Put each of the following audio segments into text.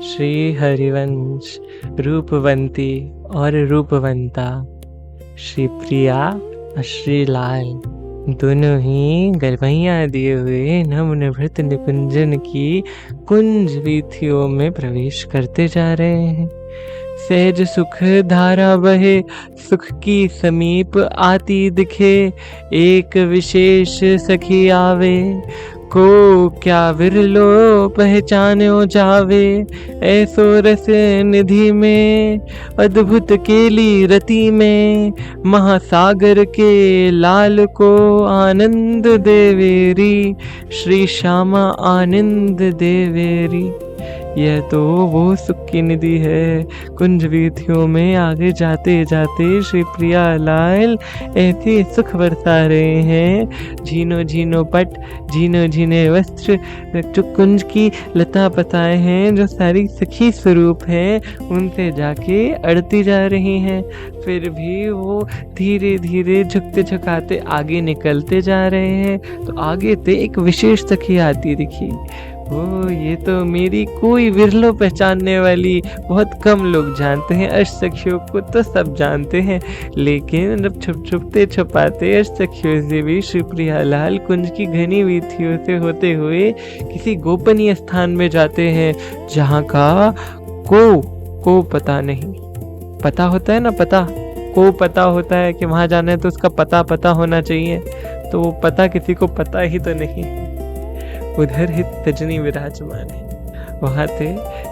श्री हरिवंश, रूपवंती और रूपवंता, श्री प्रिया और श्री लाल दोनों ही गरबैया दिए हुए नवनिवृत्त निकुंजन की कुंज वीथियों में प्रवेश करते जा रहे हैं। सहज सुख धारा बहे, सुख की समीप आती दिखे, एक विशेष सखी आवे, को क्या विरलो पहचान्यो जावे, ऐसो रस निधि में अद्भुत केली रति में, महासागर के लाल को आनंद देवेरी, श्री श्यामा आनंद देवेरी। यह तो वो सुख की निधि है। कुंज वीथियों में आगे जाते जाते श्री प्रिया लाल ऐसे सुख बरसा रहे हैं। झीनो झीनो पट, झीनो झीने वस्त्र, जो कुंज की लता पताएं हैं, जो सारी सखी स्वरूप हैं, उनसे जाके अड़ती जा रही हैं। फिर भी वो धीरे धीरे झुकते झुकाते आगे निकलते जा रहे हैं। तो आगे से एक विशेष सखी आती दिखी। ओ, ये तो मेरी कोई विरलो पहचानने वाली, बहुत कम लोग जानते हैं। अष्टसखियों को तो सब जानते हैं, लेकिन जब छुपते छुपाते अष्टसखियों से भी श्री प्रियालाल कुंज की घनी वीथियों से होते हुए किसी गोपनीय स्थान में जाते हैं, जहाँ का को पता नहीं। पता होता है ना, पता को पता होता है कि वहाँ जाना है तो उसका पता होना चाहिए, तो वो पता किसी को पता ही तो नहीं। उधर हित सजनी विराजमान है, वहाँ से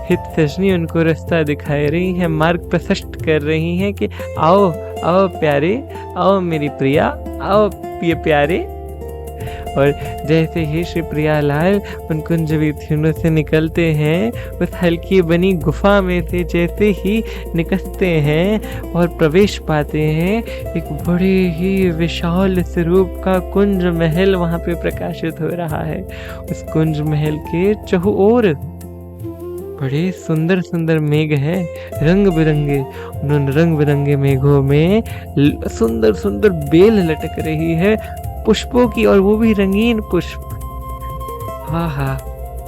हित सजनी उनको रास्ता दिखाई रही है, मार्ग प्रशस्त कर रही हैं कि आओ आओ प्यारे, आओ मेरी प्रिया, आओ ये प्यारे। और जैसे ही श्री प्रियालाल उन कुंज वीथियों से निकलते हैं, उस हल्की बनी गुफा में से जैसे ही निकलते हैं और प्रवेश पाते हैं, एक बड़े ही विशाल स्वरूप का कुंज महल वहाँ पे प्रकाशित हो रहा है। उस कुंज महल के चहुओर बड़े सुंदर सुंदर मेघ हैं, रंग बिरंगे। उन रंग बिरंगे मेघों में सुंदर सुंदर बेल लटक रही है, पुष्पों की, और वो भी रंगीन पुष्प। हाँ,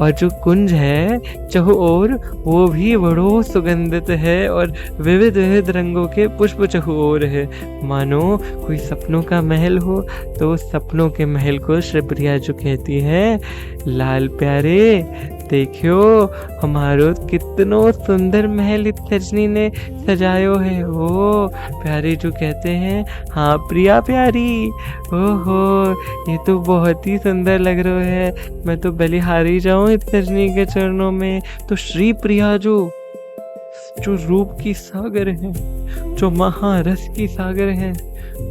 और जो कुंज है चहुओर, वो भी बड़ो सुगंधित है और विविध विविध रंगों के पुष्प चहुओर है, मानो कोई सपनों का महल हो। तो सपनों के महल को श्री प्रिया जो कहती है, लाल प्यारे देखियो हमारो कितनो सुंदर महल इस सजनी ने सजायो है। ओ प्यारे जो कहते हैं, हाँ प्रिया प्यारी, ओहो ये तो बहुत ही सुंदर लग रहा है, मैं तो बलिहारी जाऊं इस सजनी के चरणों में। तो श्री प्रिया जो रूप की सागर है, जो महारस की सागर है,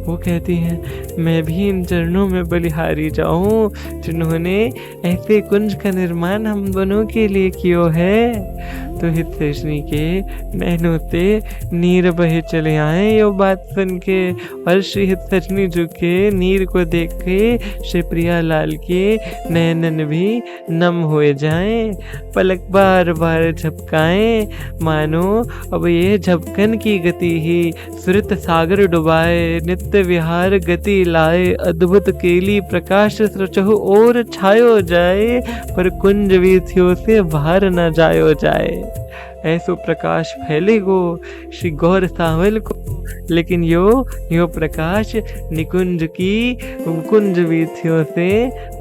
वो कहती हैं, मैं भी इन चरणों में बलिहारी जाऊं जिन्होंने ऐसे कुंज का निर्माण हम दोनों के लिए किया है। तो हित सजनी के नैनों से नीर बहे चले आए ये बात सुन के, और श्री हित सजनी जो के नीर को देख के श्री प्रियालाल के नैनन भी नम हो जाएं, पलक बार बार झपकाएं, मानो अब ये झपकन की गति ही सुरत सागर डुबाए, नित्य विहार गति लाए, अद्भुत केली प्रकाश चहु और छायो जाए, पर कुंज वीथियों से बाहर न जायो जाए। ऐसो प्रकाश फैलेगो श्री गौर सावल को, लेकिन यो प्रकाश निकुंज की कुंज वीथियों से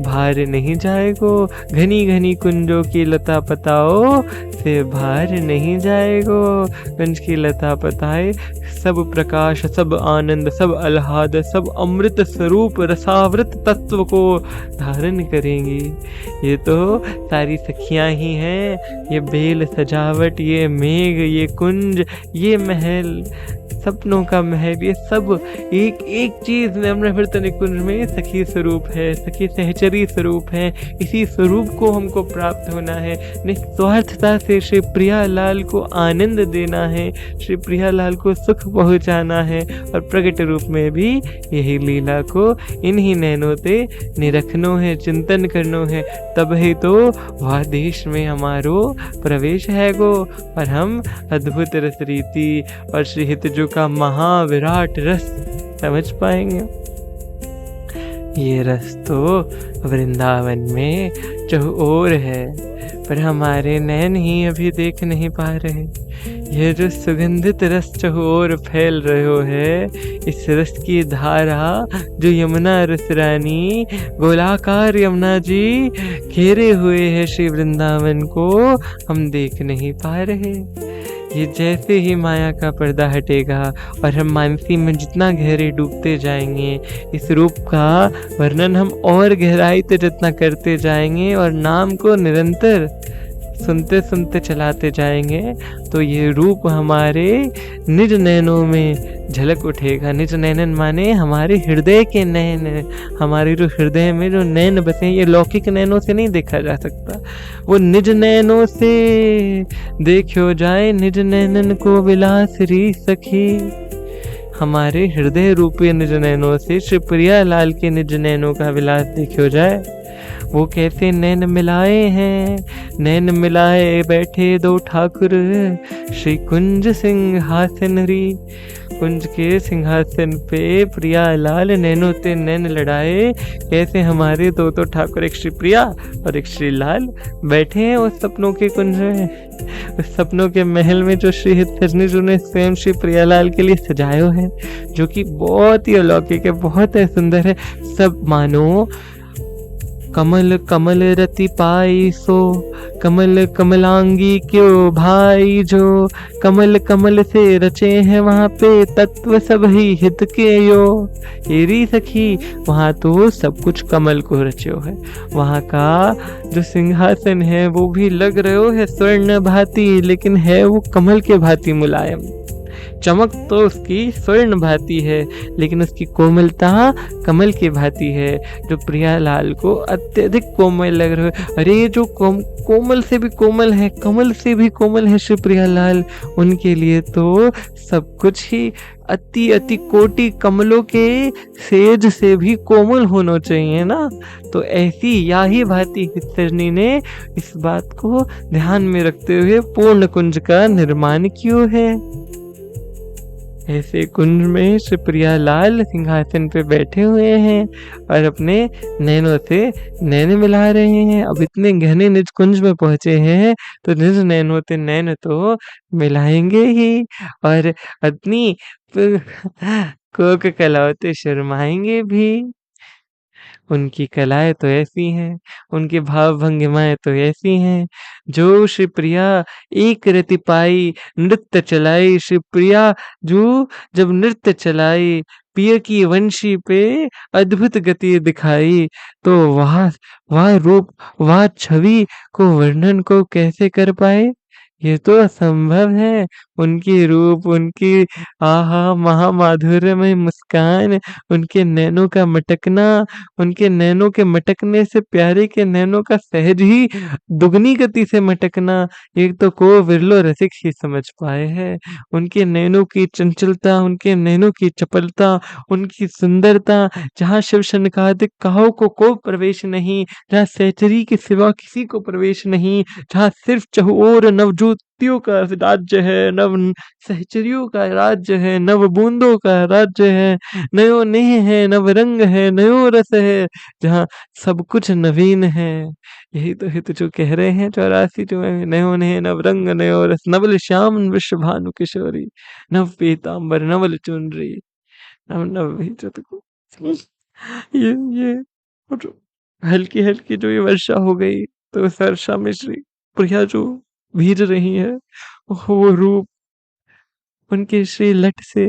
बाहर नहीं जाएगो, घनी घनी कुंजों की लता पताओ से बाहर नहीं जाएगो। कुंज की लता पताए सब प्रकाश, सब आनंद, सब आह्लाद, सब अमृत स्वरूप रसावृत तत्व को धारण करेंगी। ये तो सारी सखियां ही हैं, ये बेल सजावट, ये मेघ, ये कुंज, ये महल, सपनों का महल, ये सब एक एक चीज नवनिवृत्त निकुंज में सखी स्वरूप है, सखी सहचरी स्वरूप है। इसी स्वरूप को हमको प्राप्त होना है, निस्वार्थता से श्री प्रियालाल को आनंद देना है, श्री प्रियालाल को सुख पहुंचाना है, और प्रकट रूप में भी यही लीला को इन्हीं नैनों से निरखनो है, चिंतन करनो है। तब ही तो वह देश में हमारो प्रवेश है गो, और हम अद्भुत रस रीति और श्री हित जो का महाविराट रस समझ पाएंगे। ये रस तो वृंदावन में चहुओर है, पर हमारे नैन ही अभी देख नहीं पा रहे। ये जो सुगंधित रस चहुओर फैल रहो है, इस रस की धारा जो यमुना रस रानी गोलाकार यमुना जी घेरे हुए है श्री वृंदावन को, हम देख नहीं पा रहे। ये जैसे ही माया का पर्दा हटेगा और हम मानसी में जितना गहरे डूबते जाएंगे, इस रूप का वर्णन हम और गहराई से जितना करते जाएंगे और नाम को निरंतर सुनते सुनते चलाते जाएंगे, तो ये रूप हमारे निज नैनों में झलक उठेगा। निज नैनन माने हमारे हृदय के नैन, हमारे जो हृदय में जो नैन बसे हैं, ये लौकिक नैनों से नहीं देखा जा सकता, वो निज नैनों से देखो जाए। निज नैनन को विलास री सखी, हमारे हृदय रूपी निज नैनों से श्री प्रिया लाल के निज नैनों का विलास देखो जाए। वो कैसे नैन मिलाए हैं, नैन मिलाए बैठे दो ठाकुर श्री कुंज सिंहासन री। कुंज के सिंहासन पे प्रिया लाल नैनों ते नैन लड़ाए, कैसे हमारे दो ठाकुर, एक श्री प्रिया और एक श्री लाल बैठे हैं उस सपनों के कुंज में, उस सपनों के महल में जो श्री हितनी जी ने स्वयं श्री प्रियालाल के लिए सजायो है, जो कि बहुत ही अलौकिक है, बहुत ही सुंदर है। सब मानो कमल कमल रति पाई सो, कमल कमलांगी क्यों भाई जो, कमल कमल से रचे हैं वहाँ पे तत्व सब ही हित के यो। हेरी सखी, वहाँ तो सब कुछ कमल को रचो है। वहाँ का जो सिंहासन है वो भी लग रहे है स्वर्ण भांति, लेकिन है वो कमल के भांति मुलायम। चमक तो उसकी स्वर्ण भांति है, लेकिन उसकी कोमलता कमल की भांति है, जो प्रियालाल को अत्यधिक कोमल लग रहा है। अरे जो कोमल से भी कोमल है, कमल से भी कोमल है श्री प्रियालाल, उनके लिए तो सब कुछ ही अति अति कोटि कमलों के सेज से भी कोमल होना चाहिए ना। तो ऐसी या ही भांति हितनी ने इस बात को ध्यान में रखते हुए पूर्ण कुंज का निर्माण किया है। ऐसे कुंज में श्री प्रियालाल सिंहासन पे बैठे हुए हैं और अपने नैनों से नैन मिला रहे हैं। अब इतने गहने निज कुंज में पहुंचे हैं तो निज नैनों से नैन तो मिलाएंगे ही, और अपनी कोक कलावते शर्माएंगे भी। उनकी कलाएं तो ऐसी हैं, उनके भाव भंगिमाएं तो ऐसी हैं। जो श्री प्रिया एक रति पाई नृत्य चलाई, श्री प्रिया जो जब नृत्य चलाई पिया की वंशी पे अद्भुत गति दिखाई, तो वह रूप वह छवि को वर्णन को कैसे कर पाए, ये तो असंभव है। उनकी रूप, उनकी आहा महामाधुर्यमय मुस्कान, उनके नैनों का मटकना, उनके नैनों के मटकने से प्यारे के नैनों का सहज ही दुगनी गति से मटकना, एक तो को विरलो रसिक ही समझ पाए हैं। उनके नैनों की चंचलता, उनके नैनों की चपलता, उनकी सुंदरता, जहाँ शिव शनकादिक कहो को प्रवेश नहीं, जहाँ सहचरी के सिवा किसी को प्रवेश नहीं, जहाँ सिर्फ चहुओर नवजोतियों का राज्य है, नव सहचरियों का राज्य है, नव बूंदों का राज्य है, नयो नेह है, नव रंग है, नयो रस है, जहाँ सब कुछ नवीन है। यही तो हित जो कह रहे हैं 84 जो है, नयो नेह नव रंग नयो रस, नवल श्याम विश्व भानु किशोरी, नव पीताम्बर नवल चुनरी, नव नव ये और हल्की हल्की जो ये वर्षा हो गई, तो इस वर्षा में श्री प्रिया जो भीज रही है, वो रूप उनके श्री लट से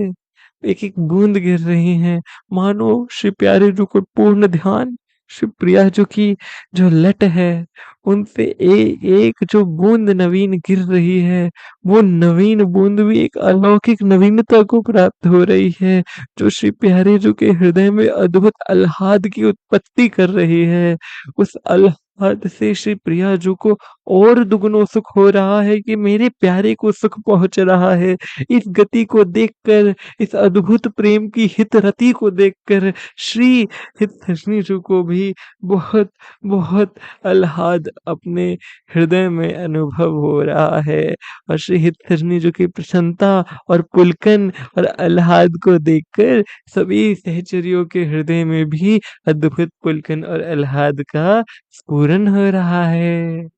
एक एक बूंद गिर रही है, मानो श्री प्यारे जो को पूर्ण ध्यान श्री प्रिया जो की जो लट है उनसे एक जो बूंद नवीन गिर रही है, वो नवीन बूंद भी एक अलौकिक नवीनता को प्राप्त हो रही है, जो श्री प्यारे जो के हृदय में अद्भुत आह्लाद की उत्पत्ति कर रही है। उस आह्लाद से श्री प्रिया जो को और दुगुनो सुख हो रहा है कि मेरे प्यारे को सुख पहुँच रहा है। इस गति को देखकर, इस अद्भुत प्रेम की हित रति को देखकर श्री हितैषिणी जी को भी बहुत, बहुत आह्लाद अपने हृदय में अनुभव हो रहा है। और श्री हितैषिणी जी की प्रसन्नता और पुलकन और आह्लाद को देखकर सभी सहचरियों के हृदय में भी अद्भुत पुलकन और आह्लाद का स्फुरन हो रहा है।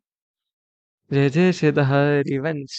जय जय श्री हरिवंश।